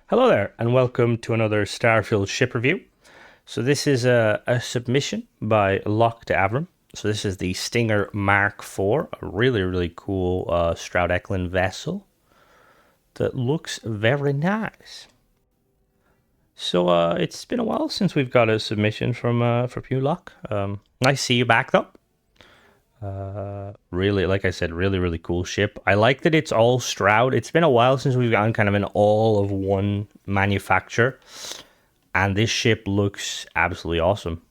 Hello there, and welcome to another Starfield ship review. So this is a submission by LockeDeAvrim. So this is the Stinger Mark IV, a really cool Stroud Eklund vessel that looks very nice. So it's been a while since we've got a submission from you, Locke. Nice to see you back though. Really, like I said, really cool ship. I like that it's all Stroud. It's been a while since we've gotten kind of an all of one manufacturer, and this ship looks absolutely awesome.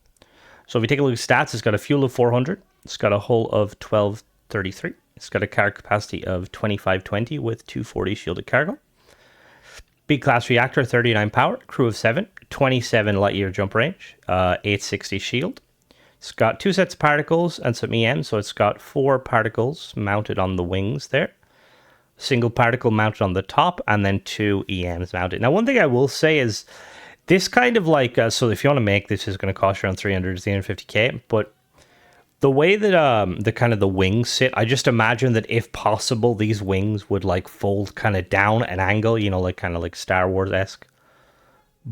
So if we take a look at stats, it's got a fuel of 400. It's got a hull of 1233. It's got a cargo capacity of 2520 with 240 shielded cargo. B class reactor, 39 power, crew of 7, 27 light year jump range, 860 shield. It's got 2 sets of particles and some EM, so it's got 4 particles mounted on the wings there. Single particle mounted on the top, and then 2 EMs mounted. Now, one thing I will say is this kind of like, so if you want to make this, is going to cost around 300 to 350k, but the way that the kind of the wings sit, I just imagine that if possible, these wings would like fold kind of down an angle, you know, like kind of like Star Wars-esque.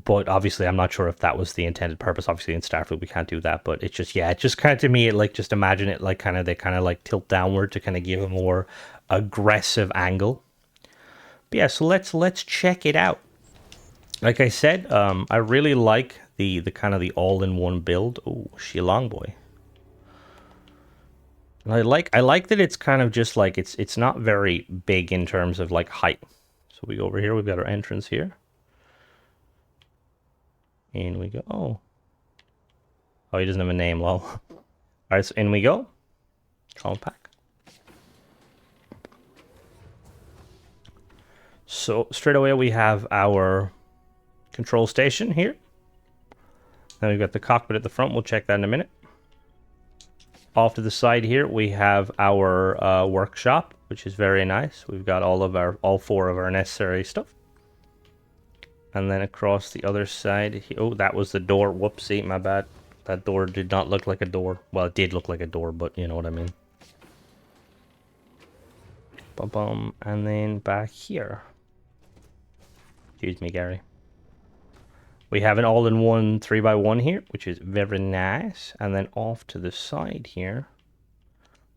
But obviously, I'm not sure if that was the intended purpose. Obviously, in Starfield, we can't do that. But it's just, yeah, it just kind of, to me, it like, just imagine it like kind of, they kind of like tilt downward to kind of give a more aggressive angle. But yeah, so let's check it out. Like I said, I really like the kind of the all-in-one build. Oh, Shillong boy. And I like that it's kind of just like, it's not very big in terms of like height. So we go over here, we've got our entrance here. In we go. Oh, he doesn't have a name, lol. Alright, so in we go. Compact. So straight away we have our control station here. Then we've got the cockpit at the front. We'll check that in a minute. Off to the side here we have our workshop, which is very nice. We've got all 4 of our necessary stuff. And then across the other side, oh, that was the door. Whoopsie, my bad. That door did not look like a door. Well, it did look like a door, but you know what I mean. Bum, and then back here. Excuse me, Gary. We have an all-in-one 3x1 here, which is very nice. And then off to the side here,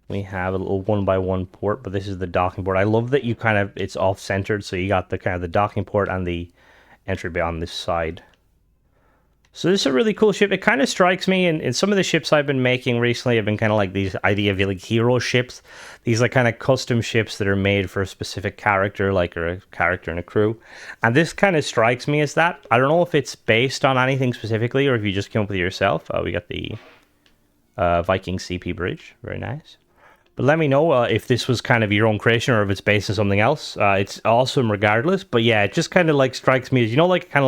we have a little 1x1 port, but this is the docking port. I love that you kind of, it's off-centered, so you got the kind of the docking port and the entry bay on this side. So this is a really cool ship. It kind of strikes me, in some of the ships I've been making recently, have been kind of like these idea of like hero ships. These like kind of custom ships that are made for a specific character, like or a character and a crew. And this kind of strikes me as that. I don't know if it's based on anything specifically or if you just came up with it yourself. We got the Viking CP bridge. Very nice. But let me know if this was kind of your own creation or if it's based on something else. It's awesome regardless. But yeah, it just kind of like strikes me as, you know, like kind of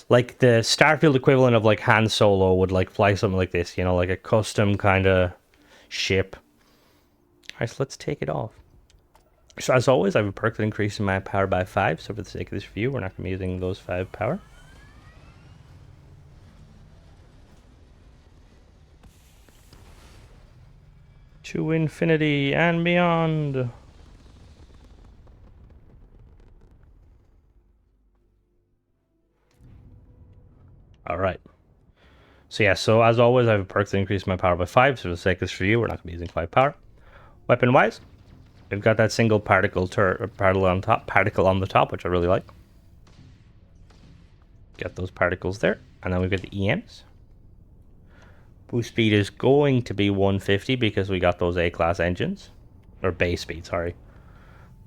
like the Starfield equivalent of like Han Solo would like fly something like this, you know, like a custom kind of ship. All right, so let's take it off. So as always, I have a perk that increases my power by 5. So for the sake of this review, we're not going to be using those 5 power. To infinity and beyond. Alright. So yeah, so as always, I have a perk that increases my power by 5. So for the sake of this review, we're not going to be using 5 power. Weapon-wise, we've got that single particle on the top, which I really like. Get those particles there. And then we've got the EMs. Boost speed is going to be 150 because we got those A-class engines. Or base speed, sorry.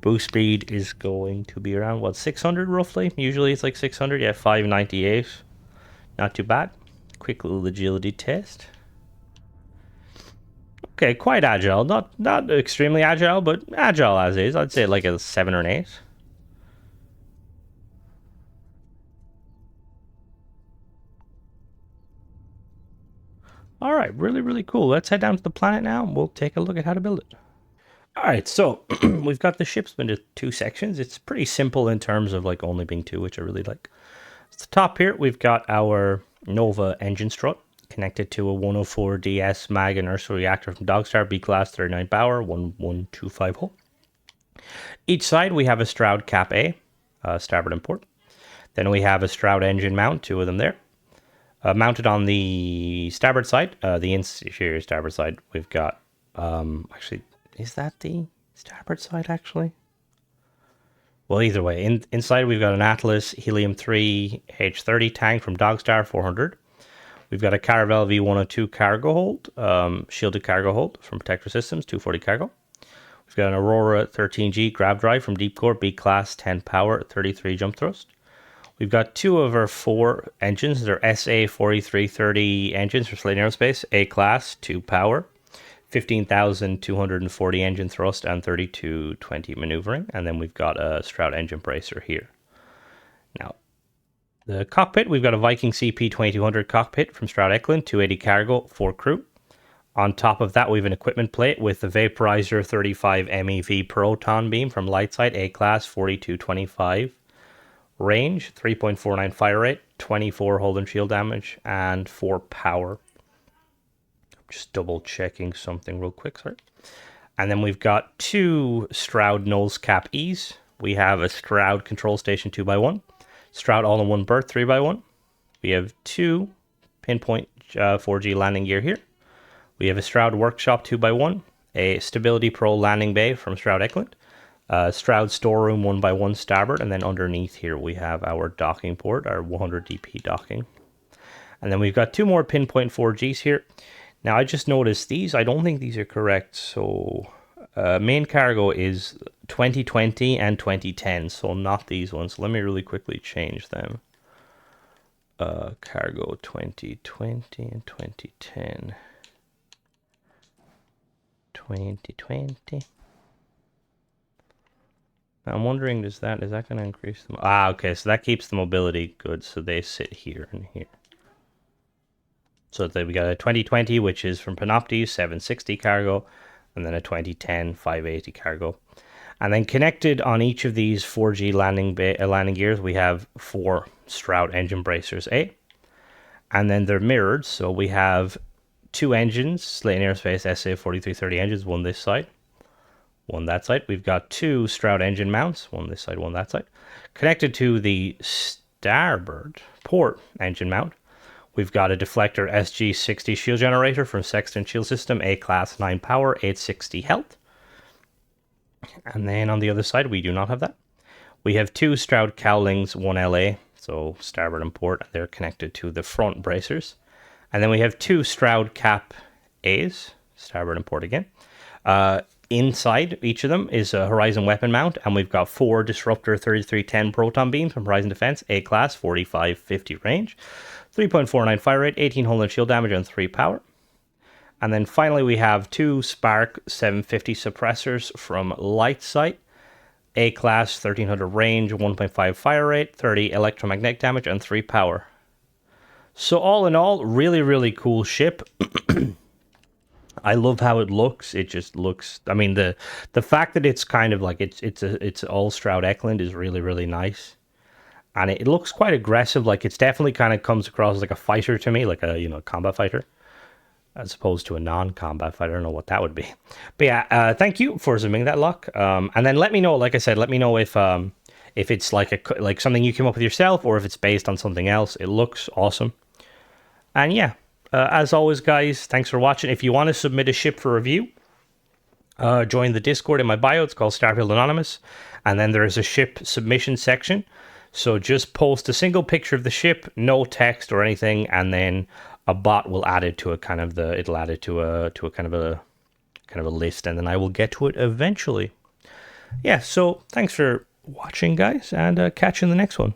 Boost speed is going to be around, what, 600 roughly? Usually it's like 600. Yeah, 598. Not too bad. Quick little agility test. Okay, quite agile. Not extremely agile, but agile as is. I'd say like a 7 or an 8. All right, really cool. Let's head down to the planet now. We'll take a look at how to build it. All right, so we've got the ship split into 2 sections. It's pretty simple in terms of like only being 2, which I really like. At the top here, we've got our Nova engine strut connected to a 104DS mag inertial reactor from Dogstar, B class, 39 power, 1125 hull. Each side we have a Stroud Cap A, starboard and port. Then we have a Stroud engine mount, 2 of them there. Mounted on the starboard side, the interior starboard side, we've got, actually, is that the starboard side, actually? Well, either way, inside we've got an Atlas Helium-3 H30 tank from Dogstar 400. We've got a Caravelle V102 cargo hold, shielded cargo hold from Protector Systems, 240 cargo. We've got an Aurora 13G grab drive from Deepcore, B-Class, 10 power, 33 jump thrust. We've got 2 of our 4 engines. They're SA4330 engines for Slate Aerospace, A-Class, 2 power, 15,240 engine thrust, and 3220 maneuvering. And then we've got a Stroud engine bracer here. Now, the cockpit, we've got a Viking CP2200 cockpit from Stroud Eklund, 280 cargo, 4 crew. On top of that, we have an equipment plate with the Vaporizer 35 MeV proton beam from Lightside, A-Class, 4225 range, 3.49 fire rate, 24 hull and shield damage, and 4 power. Just double checking something real quick, sorry. And then we've got 2 Stroud nose cap E's. We have a Stroud control station 2x1, Stroud all-in-one berth 3x1. We have 2 pinpoint 4G landing gear here. We have a Stroud workshop 2x1, a Stability Pro landing bay from Stroud Eklund, Stroud storeroom 1x1 starboard, and then underneath here we have our docking port, our 100 DP docking. And then we've got 2 more pinpoint 4Gs here. Now I just noticed these, I don't think these are correct. So main cargo is 2020 and 2010, so not these ones. So let me really quickly change them. Cargo 2020 and 2010. 2020. I'm wondering, is that going to increase them? Ah, okay, so that keeps the mobility good, so they sit here and here. So we got a 2020, which is from Panoptes, 760 cargo, and then a 2010, 580 cargo. And then connected on each of these 4G landing gears, we have 4 Stroud engine bracers A. And then they're mirrored, so we have 2 engines, Slate Aerospace SA4330 engines, one this side, one that side. We've got 2 Stroud engine mounts, one this side, one that side. Connected to the starboard port engine mount, we've got a deflector SG60 shield generator from Sexton Shield System, A-Class, 9 power, 860 health. And then on the other side, we do not have that. We have 2 Stroud cowlings, 1 LA, so starboard and port, and they're connected to the front bracers. And then we have 2 Stroud cap A's, starboard and port again. Inside each of them is a Horizon weapon mount, and we've got 4 Disruptor 3310 proton beams from Horizon Defense, A-Class, 4550 range, 3.49 fire rate, 18 hull and shield damage, and 3 power. And then finally we have 2 Spark 750 suppressors from Lightside, A-Class, 1300 range, 1.5 fire rate, 30 electromagnetic damage, and 3 power. So all in all, really, really cool ship. I love how it looks. It just looks, I mean, the fact that it's kind of like it's all Stroud Eklund is really, really nice. And it looks quite aggressive. Like it's definitely kind of comes across like a fighter to me, like a, combat fighter, as opposed to a non-combat fighter. I don't know what that would be. But yeah, thank you for submitting that, Locke. And then let me know, like I said, let me know if it's like something you came up with yourself or if it's based on something else. It looks awesome. And yeah, as always, guys, thanks for watching. If you want to submit a ship for review, join the Discord in my bio. It's called Starfield Anonymous. And then there is a ship submission section. So just post a single picture of the ship, no text or anything, and then a bot will add it to a kind of it'll add it to a kind of a list, and then I will get to it eventually. Yeah, so thanks for watching, guys, and catch you in the next one.